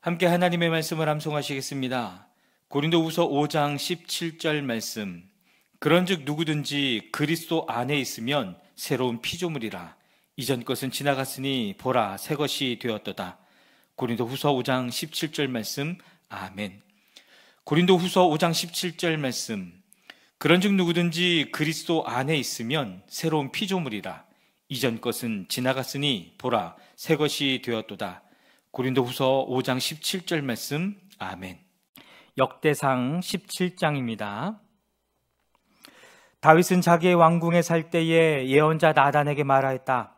함께 하나님의 말씀을 암송하시겠습니다. 고린도후서 5장 17절 말씀. 그런즉 누구든지 그리스도 안에 있으면 새로운 피조물이라. 이전 것은 지나갔으니 보라 새 것이 되었도다. 고린도후서 5장 17절 말씀. 아멘. 고린도후서 5장 17절 말씀. 그런즉 누구든지 그리스도 안에 있으면 새로운 피조물이라. 이전 것은 지나갔으니 보라 새 것이 되었도다. 고린도후서 5장 17절 말씀. 아멘. 역대상 17장입니다. 다윗은 자기의 왕궁에 살 때에 예언자 나단에게 말하였다.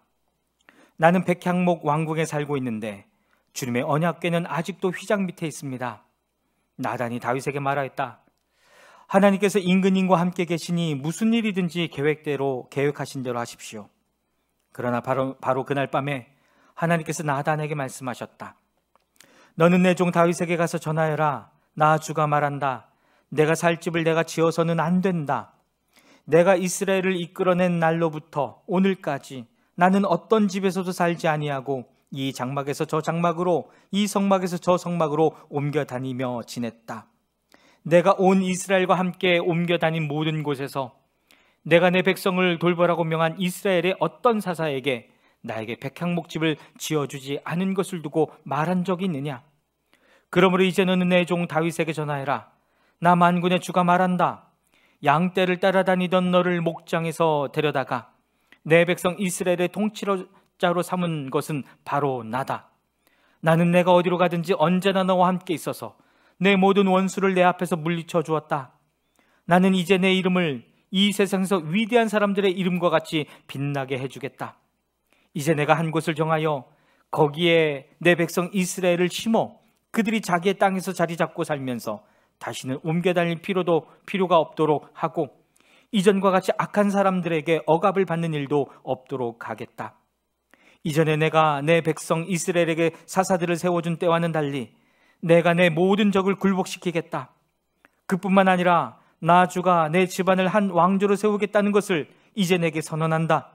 나는 백향목 왕궁에 살고 있는데 주님의 언약궤는 아직도 휘장 밑에 있습니다. 나단이 다윗에게 말하였다. 하나님께서 임금님과 함께 계시니 무슨 일이든지 계획하신 대로 하십시오. 그러나 바로 그날 밤에 하나님께서 나단에게 말씀하셨다. 너는 내 종 다윗에게 가서 전하여라. 나 주가 말한다. 내가 살 집을 내가 지어서는 안 된다. 내가 이스라엘을 이끌어낸 날로부터 오늘까지 나는 어떤 집에서도 살지 아니하고 이 장막에서 저 장막으로 이 성막에서 저 성막으로 옮겨 다니며 지냈다. 내가 온 이스라엘과 함께 옮겨 다닌 모든 곳에서 내가 내 백성을 돌보라고 명한 이스라엘의 어떤 사사에게 나에게 백향목집을 지어주지 않은 것을 두고 말한 적이 있느냐? 그러므로 이제 너는 내 종 다윗에게 전하여라. 나 만군의 주가 말한다. 양떼를 따라다니던 너를 목장에서 데려다가 내 백성 이스라엘의 통치자로 삼은 것은 바로 나다. 나는 내가 어디로 가든지 언제나 너와 함께 있어서 내 모든 원수를 내 앞에서 물리쳐 주었다. 나는 이제 내 이름을 이 세상에서 위대한 사람들의 이름과 같이 빛나게 해주겠다. 이제 내가 한 곳을 정하여 거기에 내 백성 이스라엘을 심어 그들이 자기의 땅에서 자리 잡고 살면서 다시는 옮겨 다닐 필요가 없도록 하고 이전과 같이 악한 사람들에게 억압을 받는 일도 없도록 하겠다. 이전에 내가 내 백성 이스라엘에게 사사들을 세워준 때와는 달리 내가 내 모든 적을 굴복시키겠다. 그뿐만 아니라 나 주가 내 집안을 한 왕조로 세우겠다는 것을 이제 내게 선언한다.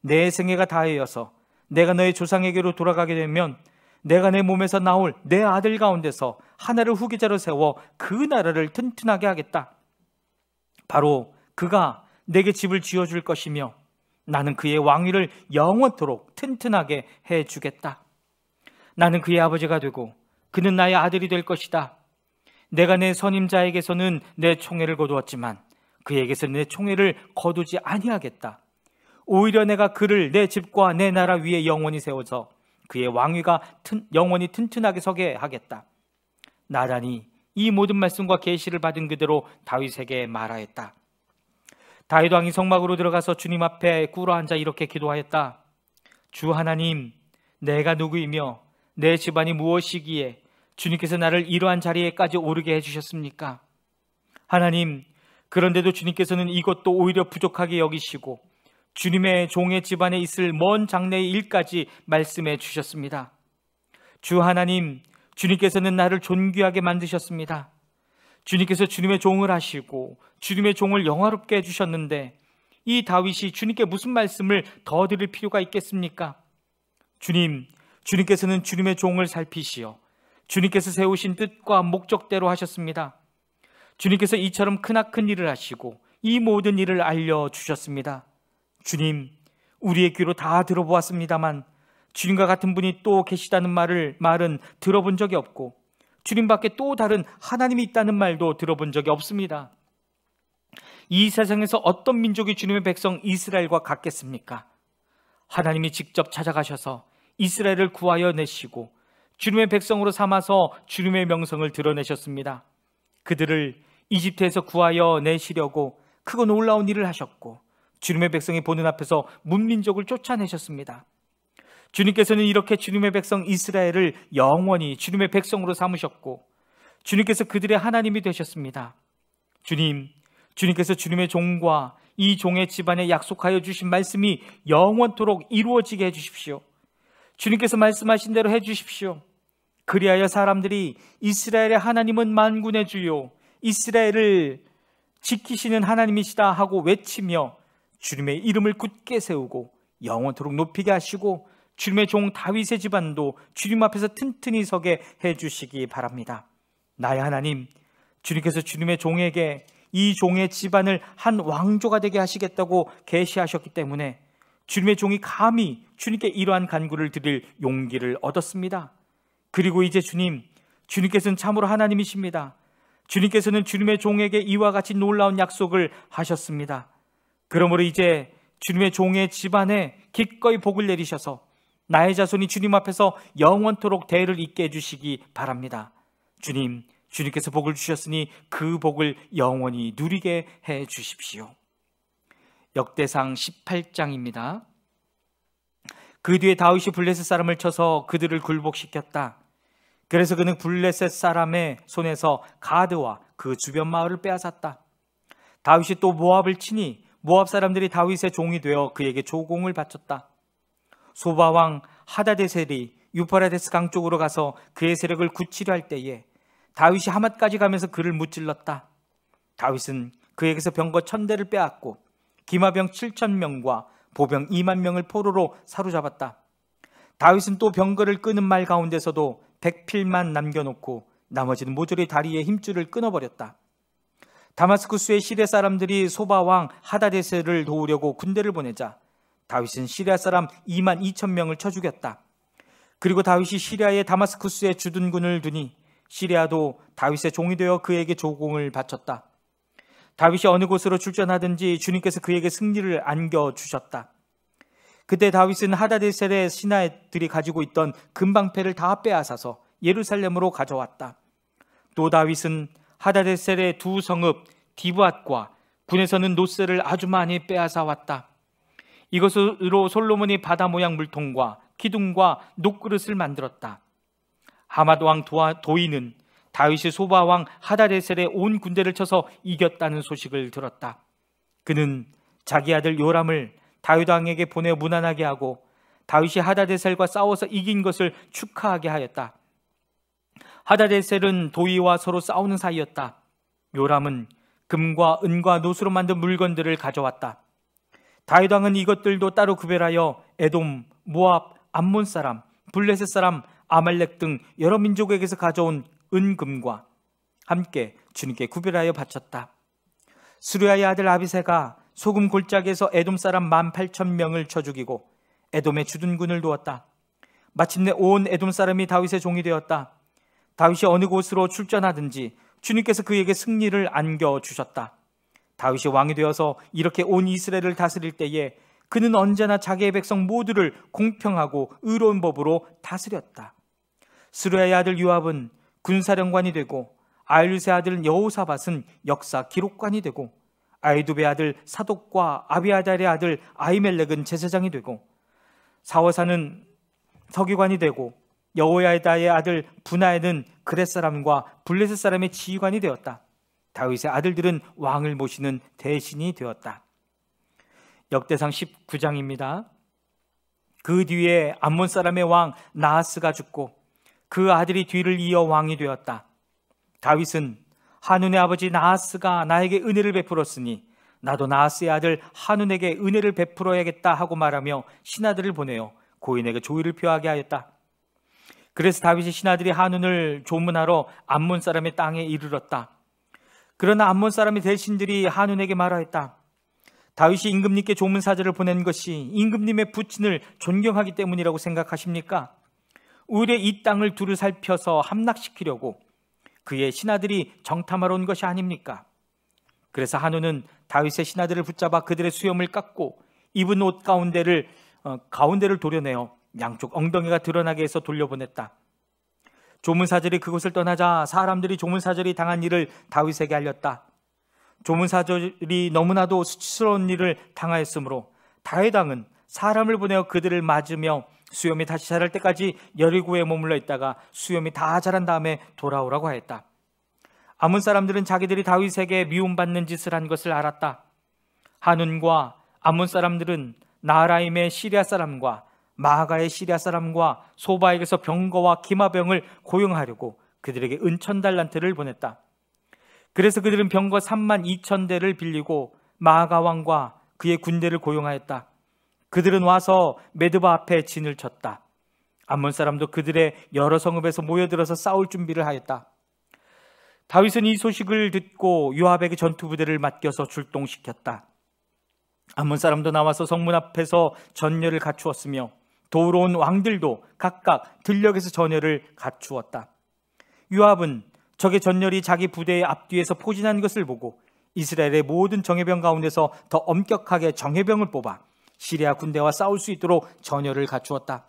내 생애가 다하여서 내가 너의 조상에게로 돌아가게 되면 내가 내 몸에서 나올 내 아들 가운데서 하나를 후계자로 세워 그 나라를 튼튼하게 하겠다. 바로 그가 내게 집을 지어줄 것이며 나는 그의 왕위를 영원토록 튼튼하게 해주겠다. 나는 그의 아버지가 되고 그는 나의 아들이 될 것이다. 내가 내 선임자에게서는 내 총애를 거두었지만 그에게서는 내 총애를 거두지 아니하겠다. 오히려 내가 그를 내 집과 내 나라 위에 영원히 세워서 그의 왕위가 영원히 튼튼하게 서게 하겠다. 나단이 이 모든 말씀과 계시를 받은 그대로 다윗에게 말하였다. 다윗 왕이 성막으로 들어가서 주님 앞에 꿇어앉아 이렇게 기도하였다. 주 하나님, 내가 누구이며 내 집안이 무엇이기에 주님께서 나를 이러한 자리에까지 오르게 해주셨습니까? 하나님, 그런데도 주님께서는 이것도 오히려 부족하게 여기시고 주님의 종의 집안에 있을 먼 장래의 일까지 말씀해 주셨습니다. 주 하나님, 주님께서는 나를 존귀하게 만드셨습니다. 주님께서 주님의 종을 하시고 주님의 종을 영화롭게 해주셨는데 이 다윗이 주님께 무슨 말씀을 더 드릴 필요가 있겠습니까? 주님께서는 주님의 종을 살피시어 주님께서 세우신 뜻과 목적대로 하셨습니다. 주님께서 이처럼 크나큰 일을 하시고 이 모든 일을 알려주셨습니다. 주님, 우리의 귀로 다 들어보았습니다만 주님과 같은 분이 또 계시다는 말은 들어본 적이 없고 주님 밖에 또 다른 하나님이 있다는 말도 들어본 적이 없습니다. 이 세상에서 어떤 민족이 주님의 백성 이스라엘과 같겠습니까? 하나님이 직접 찾아가셔서 이스라엘을 구하여 내시고 주님의 백성으로 삼아서 주님의 명성을 드러내셨습니다. 그들을 이집트에서 구하여 내시려고 크고 놀라운 일을 하셨고 주님의 백성이 보는 앞에서 문민족을 쫓아내셨습니다. 주님께서는 이렇게 주님의 백성 이스라엘을 영원히 주님의 백성으로 삼으셨고 주님께서 그들의 하나님이 되셨습니다. 주님께서 주님의 종과 이 종의 집안에 약속하여 주신 말씀이 영원토록 이루어지게 해주십시오. 주님께서 말씀하신 대로 해주십시오. 그리하여 사람들이 이스라엘의 하나님은 만군의 주요 이스라엘을 지키시는 하나님이시다 하고 외치며 주님의 이름을 굳게 세우고 영원토록 높이게 하시고 주님의 종 다윗의 집안도 주님 앞에서 튼튼히 서게 해주시기 바랍니다. 나의 하나님, 주님께서 주님의 종에게 이 종의 집안을 한 왕조가 되게 하시겠다고 계시하셨기 때문에 주님의 종이 감히 주님께 이러한 간구를 드릴 용기를 얻었습니다. 그리고 이제 주님께서는 참으로 하나님이십니다. 주님께서는 주님의 종에게 이와 같이 놀라운 약속을 하셨습니다. 그러므로 이제 주님의 종의 집안에 기꺼이 복을 내리셔서 나의 자손이 주님 앞에서 영원토록 대를 잇게 해주시기 바랍니다. 주님께서 복을 주셨으니 그 복을 영원히 누리게 해 주십시오. 역대상 18장입니다. 그 뒤에 다윗이 블레셋 사람을 쳐서 그들을 굴복시켰다. 그래서 그는 블레셋 사람의 손에서 가드와 그 주변 마을을 빼앗았다. 다윗이 또 모압을 치니 모압 사람들이 다윗의 종이 되어 그에게 조공을 바쳤다. 소바왕 하다데셀이 유프라데스 강 쪽으로 가서 그의 세력을 굳히려 할 때에 다윗이 하맛까지 가면서 그를 무찔렀다. 다윗은 그에게서 병거 1000대를 빼앗고 기마병 7000명과 보병 2만 명을 포로로 사로잡았다. 다윗은 또 병거를 끄는 말 가운데서도 백필만 남겨놓고 나머지는 모조리 다리에 힘줄을 끊어버렸다. 다마스쿠스의 시리아 사람들이 소바왕 하다데셀을 도우려고 군대를 보내자 다윗은 시리아 사람 2만 2천 명을 쳐 죽였다. 그리고 다윗이 시리아의 다마스쿠스에 주둔군을 두니 시리아도 다윗의 종이 되어 그에게 조공을 바쳤다. 다윗이 어느 곳으로 출전하든지 주님께서 그에게 승리를 안겨주셨다. 그때 다윗은 하다데셀의 신하들이 가지고 있던 금방패를 다 빼앗아서 예루살렘으로 가져왔다. 또 다윗은 하다데셀의 두 성읍 디브앗과 군에서는 노새를 아주 많이 빼앗아 왔다. 이것으로 솔로몬이 바다 모양 물통과 기둥과 녹그릇을 만들었다. 하맛 왕 도이는 다윗이 소바 왕 하다데셀의 온 군대를 쳐서 이겼다는 소식을 들었다. 그는 자기 아들 요람을 다윗 왕에게 보내 무난하게 하고 다윗이 하다데셀과 싸워서 이긴 것을 축하하게 하였다. 하다데셀은 도이와 서로 싸우는 사이였다. 요람은 금과 은과 노수로 만든 물건들을 가져왔다. 다윗 왕은 이것들도 따로 구별하여 에돔, 모압, 암몬 사람, 블레셋 사람, 아말렉 등 여러 민족에게서 가져온 은금과 함께 주님께 구별하여 바쳤다. 수르야의 아들 아비새가 소금 골짜기에서 에돔 사람 18,000명을 쳐 죽이고 에돔의 주둔군을 두었다. 마침내 온 에돔 사람이 다윗의 종이 되었다. 다윗이 어느 곳으로 출전하든지 주님께서 그에게 승리를 안겨주셨다. 다윗이 왕이 되어서 이렇게 온 이스라엘을 다스릴 때에 그는 언제나 자기의 백성 모두를 공평하고 의로운 법으로 다스렸다. 스루야의 아들 요압은 군사령관이 되고 아일루스의 아들 여호사밧은 역사 기록관이 되고 아이두베의 아들 사독과 아비아달의 아들 아히멜렉은 제사장이 되고 사워사는 서기관이 되고 여호야다의 아들 분하에는 그렛 사람과 블레셋 사람의 지휘관이 되었다. 다윗의 아들들은 왕을 모시는 대신이 되었다. 역대상 19장입니다. 그 뒤에 암몬 사람의 왕 나하스가 죽고 그 아들이 뒤를 이어 왕이 되었다. 다윗은 한운의 아버지 나하스가 나에게 은혜를 베풀었으니 나도 나하스의 아들 한운에게 은혜를 베풀어야겠다 하고 말하며 신하들을 보내어 고인에게 조의를 표하게 하였다. 그래서 다윗의 신하들이 한운을 조문하러 암몬 사람의 땅에 이르렀다. 그러나 암몬 사람의 대신들이 한운에게 말하였다. 다윗이 임금님께 조문사절을 보낸 것이 임금님의 부친을 존경하기 때문이라고 생각하십니까? 오히려 이 땅을 두루 살펴서 함락시키려고 그의 신하들이 정탐하러 온 것이 아닙니까? 그래서 한운은 다윗의 신하들을 붙잡아 그들의 수염을 깎고 입은 옷 가운데를 도려내어 양쪽 엉덩이가 드러나게 해서 돌려보냈다. 조문사절이 그곳을 떠나자 사람들이 조문사절이 당한 일을 다윗에게 알렸다. 조문사절이 너무나도 수치스러운 일을 당하였으므로 다윗 왕은 사람을 보내어 그들을 맞으며 수염이 다시 자랄 때까지 여리고에 머물러 있다가 수염이 다 자란 다음에 돌아오라고 하였다. 암몬 사람들은 자기들이 다윗에게 미움받는 짓을 한 것을 알았다. 한운과 암몬 사람들은 나하라임의 시리아 사람과 마하가의 시리아 사람과 소바에게서 병거와 기마병을 고용하려고 그들에게 은 1000달란트를 보냈다. 그래서 그들은 병거 32,000대를 빌리고 마하가 왕과 그의 군대를 고용하였다. 그들은 와서 메드바 앞에 진을 쳤다. 암몬 사람도 그들의 여러 성읍에서 모여들어서 싸울 준비를 하였다. 다윗은 이 소식을 듣고 요압에게 전투 부대를 맡겨서 출동시켰다. 암몬 사람도 나와서 성문 앞에서 전열을 갖추었으며 도우러 온 왕들도 각각 들녘에서 전열을 갖추었다. 요압은 적의 전열이 자기 부대의 앞뒤에서 포진한 것을 보고 이스라엘의 모든 정예병 가운데서 더 엄격하게 정예병을 뽑아 시리아 군대와 싸울 수 있도록 전열을 갖추었다.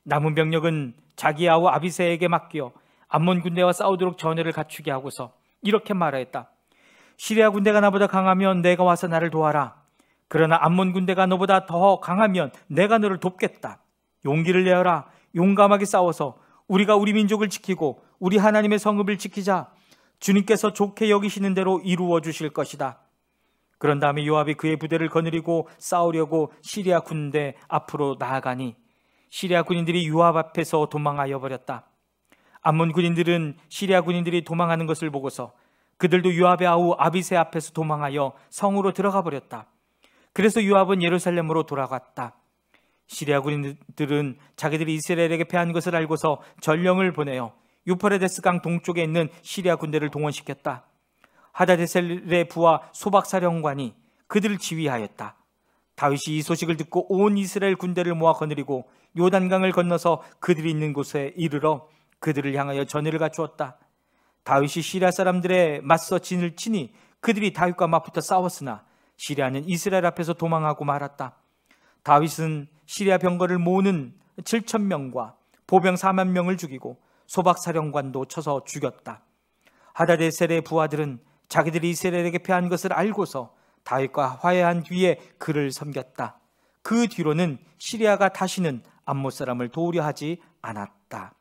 남은 병력은 자기 아우 아비새에게 맡겨 암몬 군대와 싸우도록 전열을 갖추게 하고서 이렇게 말하였다. 시리아 군대가 나보다 강하면 내가 와서 나를 도와라. 그러나 암몬 군대가 너보다 더 강하면 내가 너를 돕겠다. 용기를 내어라. 용감하게 싸워서 우리가 우리 민족을 지키고 우리 하나님의 성읍을 지키자. 주님께서 좋게 여기시는 대로 이루어 주실 것이다. 그런 다음에 요압이 그의 부대를 거느리고 싸우려고 시리아 군대 앞으로 나아가니 시리아 군인들이 요압 앞에서 도망하여 버렸다. 암몬 군인들은 시리아 군인들이 도망하는 것을 보고서 그들도 요압의 아우 아비새 앞에서 도망하여 성으로 들어가 버렸다. 그래서 요압은 예루살렘으로 돌아갔다. 시리아 군인들은 자기들이 이스라엘에게 패한 것을 알고서 전령을 보내어 유프라데스 강 동쪽에 있는 시리아 군대를 동원시켰다. 하다데셀의 부하 소박사령관이 그들을 지휘하였다. 다윗이 이 소식을 듣고 온 이스라엘 군대를 모아 거느리고 요단강을 건너서 그들이 있는 곳에 이르러 그들을 향하여 전열을 갖추었다. 다윗이 시리아 사람들에 맞서 진을 치니 그들이 다윗과 맞붙어 싸웠으나 시리아는 이스라엘 앞에서 도망하고 말았다. 다윗은 시리아 병거를 모으는 7,000명과 보병 4만 명을 죽이고 소박사령관도 쳐서 죽였다. 하다데셀의 부하들은 자기들이 이스라엘에게 패한 것을 알고서 다윗과 화해한 뒤에 그를 섬겼다. 그 뒤로는 시리아가 다시는 암몬 사람을 도우려 하지 않았다.